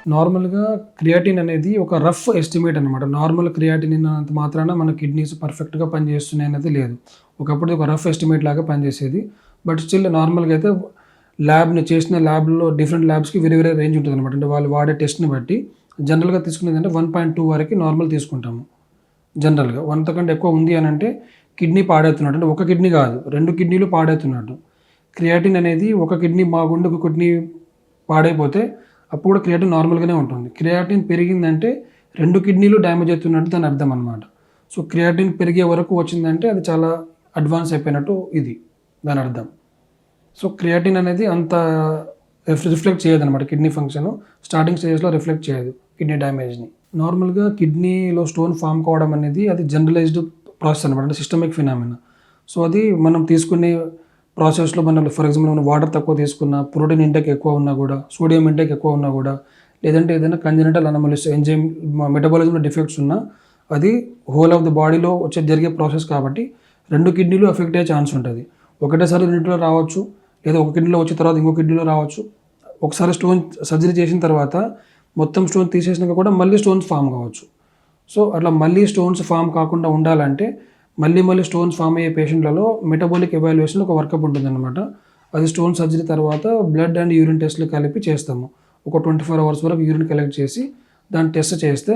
నార్మల్‌గా క్రియాటిన్ అనేది ఒక రఫ్ ఎస్టిమేట్ అనమాట. నార్మల్ క్రియాటిన్ ఉన్నంత మాత్రాన మన కిడ్నీస్ పర్ఫెక్ట్‌గా పనిచేస్తున్నాయి అనేది లేదు. ఒకప్పుడు ఒక రఫ్ ఎస్టిమేట్ లాగా పనిచేసేది. బట్ స్టిల్ నార్మల్‌గా అయితే చేసిన ల్యాబ్‌లో డిఫరెంట్ ల్యాబ్స్‌కి వేరే వేరే రేంజ్ ఉంటదనమాట. అంటే వాళ్ళు వాడే టెస్ట్‌ని బట్టి జనరల్‌గా తీసుకునేదంటే 1.2 వరకి నార్మల్ తీసుకుంటాము. జనరల్‌గా. అంతకంటే ఎక్కువ ఉంది అనంటే కిడ్నీ పాడవుతున్నట్టు. అంటే ఒక కిడ్నీ కాదు, 2 కిడ్నీలు పాడవుతున్నట్టు. క్రియాటిన్ అనేది ఒక కిడ్నీ బాగుండి ఒక కిడ్నీ పాడైపోతే అప్పుడు కూడా క్రియాటిన్ నార్మల్‌గానే ఉంటుంది. క్రియాటిన్ పెరిగిందంటే 2 కిడ్నీలు డ్యామేజ్ అవుతున్నట్టు దాని అర్థం అనమాట. సో, క్రియాటిన్ పెరిగే వరకు వచ్చిందంటే అది చాలా అడ్వాన్స్ అయిపోయినట్టు ఇది దాని అర్థం. సో, క్రియాటిన్ అనేది అంత రిఫ్లెక్ట్ చేయదనమాట కిడ్నీ ఫంక్షను. స్టార్టింగ్ స్టేజెస్‌లో రిఫ్లెక్ట్ చేయదు కిడ్నీ డ్యామేజ్‌ని. నార్మల్‌గా కిడ్నీలో స్టోన్ ఫార్మ్ కావడం అనేది అది జనరలైజ్డ్ ప్రాసెస్ అనమాట. అంటే సిస్టమిక్ ఫినామినా. సో, అది మనం తీసుకునే ప్రాసెస్‌లో మనం ఫర్ ఎగ్జాంపుల్ మనం వాటర్ తక్కువ తీసుకున్నా, ప్రోటీన్ ఇంటేక్ ఎక్కువ ఉన్నా గూడా, సోడియం ఇంటేక్ ఎక్కువ ఉన్నా గూడా, లేదంటే ఏదైనా కంజనిటల్ అనామలీస్ ఎంజైమ్ మెటబాలిజంలో డిఫెక్ట్స్ ఉన్నా అది హోల్ ఆఫ్ ద బాడీలో జరిగే ప్రాసెస్ కాబట్టి 2 కిడ్నీలు ఎఫెక్ట్ అయ్యే ఛాన్స్ ఉంటది. ఒకటేసారి రెండిట్లో రావచ్చు. లేదా ఒక కిడ్నీలో వచ్చిన తర్వాత ఇంకో కిడ్నీలో రావచ్చు. ఒకసారి స్టోన్ సర్జరీ చేసిన తర్వాత మొత్తం స్టోన్ తీసేసినాక కూడా మళ్ళీ స్టోన్స్ ఫార్మ్ కావచ్చు. సో, అట్లా మళ్ళీ స్టోన్స్ ఫార్మ్ కాకుండా ఉండాలంటే మళ్ళీ స్టోన్స్ ఫార్మ్ అయ్యే పేషెంట్లలో మెటబాలిక్ ఎవాల్యుయేషన్ ఒక వర్కప్ ఉంటుందన్నమాట. అది స్టోన్ సర్జరీ తర్వాత బ్లడ్ అండ్ యూరిన్ టెస్ట్‌లు కలిపి చేస్తాము. ఒక 24 అవర్స్ వరకు యూరిన్ కలెక్ట్ చేసి దాన్ని టెస్ట్ చేస్తే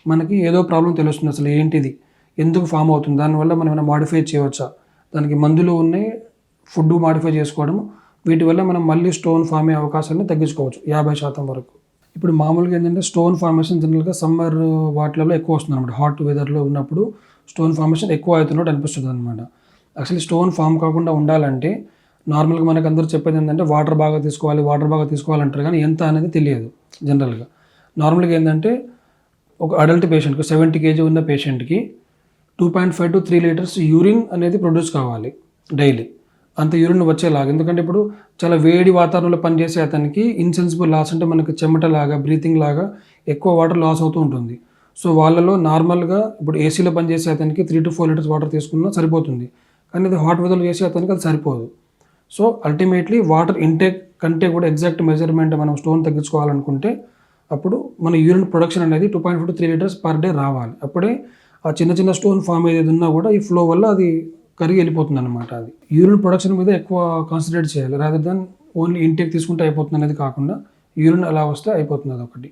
మనకి ఏదో ప్రాబ్లమ్ తెలుస్తుంది. అసలు ఏంటిది? ఎందుకు ఫార్మ్ అవుతుంది? దానివల్ల మనం ఏమైనా మోడిఫై చేయవచ్చా? దానికి మందులు ఉన్నాయి. ఫుడ్ మోడిఫై చేసుకోవడం. వీటి వల్ల మనం మళ్ళీ స్టోన్ ఫార్మ్ అయ్యే అవకాశాన్ని తగ్గించుకోవచ్చు 50% వరకు. ఇప్పుడు మామూలుగా ఏంటంటే స్టోన్ ఫార్మేషన్ జనరల్‌గా సమ్మర్ వాటిలలో ఎక్కువ వస్తుందన్నమాట. హాట్ వెదర్‌లో ఉన్నప్పుడు స్టోన్ ఫార్మేషన్ ఎక్కువ అవుతున్నట్టు అనిపిస్తుందన్నమాట. యాక్చువల్లీ స్టోన్ ఫార్మ్ కాకుండా ఉండాలంటే నార్మల్‌గా మనకందరూ చెప్పేదేంటంటే వాటర్ బాగా తీసుకోవాలంటారు కానీ ఎంత అనేది తెలియదు జనరల్‌గా. నార్మల్‌గా ఏందంటే ఒక అడల్ట్ పేషెంట్‌కి 70 కేజీ ఉన్న పేషెంట్‌కి 2.5-3 లీటర్స్ యూరిన్ అనేది ప్రొడ్యూస్ కావాలి డైలీ. అంత యూరిన్ వచ్చేలాగా. ఎందుకంటే ఇప్పుడు చాలా వేడి వాతావరణంలో పనిచేసే అతనికి ఇన్‌సెన్సిబుల్ లాస్ అంటే మనకి చెమటలాగా, బ్రీతింగ్ లాగా ఎక్కువ వాటర్ లాస్ అవుతూ ఉంటుంది. సో, వాళ్ళలో నార్మల్‌గా ఇప్పుడు ఏసీలో పనిచేసే అతనికి 3-4 లీటర్స్ వాటర్ తీసుకున్నా సరిపోతుంది. కానీ అది హాట్ వెదర్‌లో చేసే అతనికి అది సరిపోదు. సో, అల్టిమేట్‌లీ వాటర్ ఇంటేక్ కంటే కూడా ఎగ్జాక్ట్ మెజర్‌మెంట్ మనం స్టోన్ తగ్గించుకోవాలనుకుంటే అప్పుడు మన యూరిన్ ప్రొడక్షన్ అనేది 2.5-3 లీటర్స్ పర్ డే రావాలి. అప్పుడే ఆ చిన్న స్టోన్ ఫార్మ్ ఏది ఉన్నా కూడా ఈ ఫ్లో వల్ల అది కరిగి వెళ్ళిపోతుందన్నమాట అది. యూరిన్ ప్రొడక్షన్ మీద ఎక్కువ కాన్సంట్రేట్ చేయాలి. రాదర్ దాన్ ఓన్లీ ఇంటేక్ తీసుకుంటే అయిపోతుంది అనేది కాకుండా యూరిన్ అలా వస్తే అయిపోతుంది అదొకటి.